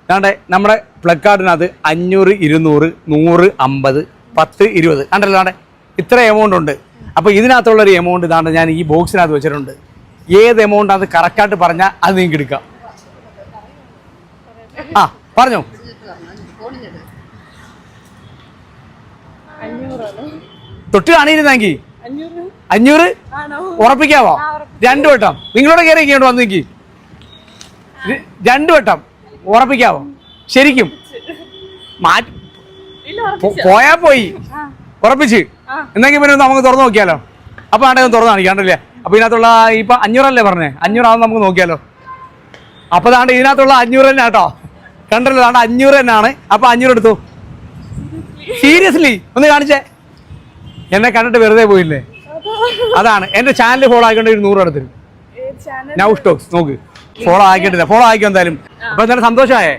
അതാണ്ട് നമ്മുടെ പ്ലക്കാർഡിനകത്ത് 500, 200, 100, 50, 10, 20 കണ്ടല്ലോ. അതാണ്ട് ഇത്ര എമൗണ്ട് ഉണ്ട്. അപ്പോൾ ഇതിനകത്തുള്ളൊരു എമൗണ്ട് ഇതാണ്ട് ഞാൻ ഈ ബോക്സിനകത്ത് വെച്ചിട്ടുണ്ട്. ഏത് എമൗണ്ട് അത് കറക്റ്റായിട്ട് പറഞ്ഞാൽ അത് നിങ്ങൾക്ക് എടുക്കാം. ആ പറഞ്ഞോ. 500 തൊട്ട് കാണിയിരുന്നെങ്കിൽ 500 ഉറപ്പിക്കാവോ? 2 വട്ടം നിങ്ങളോട് കയറി ഇങ്ങോട്ട് വന്നു നിൽക്കി. 2 വട്ടം ഉറപ്പിക്കാവോ? ശരിക്കും പോയാ പോയി. ഉറപ്പിച്ച് എന്നെങ്കിൽ പിന്നെ നമുക്ക് തുറന്നു നോക്കിയാലോ? അപ്പൊ ആണെങ്കിൽ തുറന്നു കാണിക്കാണ്ടല്ലേ. അപ്പൊ ഇതിനകത്തുള്ള ഇപ്പൊ 500 അല്ലേ പറഞ്ഞേ? 500 ആണെന്ന് നമുക്ക് നോക്കിയാലോ? അപ്പൊ താണ്ട് ഇതിനകത്തുള്ള 500 തന്നെ കേട്ടോ. കണ്ടല്ലോ, താണ്ട് 500 തന്നെയാണ്. അപ്പൊ 500 എടുത്തു. സീരിയസ്ലി ഒന്ന് കാണിച്ചേ. എന്നെ കണ്ടിട്ട് വെറുതെ പോയില്ലേ? അതാണ് എന്റെ ചാനൽ ഫോളോ ആയിക്കൊണ്ട് 100 എടുത്തിരും. നൗ സ്റ്റോക്സ് നോക്ക്, ഫോളോ ആക്കിയിട്ടില്ല. ഫോളോ ആക്കിയോ എന്തായാലും. അപ്പൊ എന്തായാലും സന്തോഷമായേ.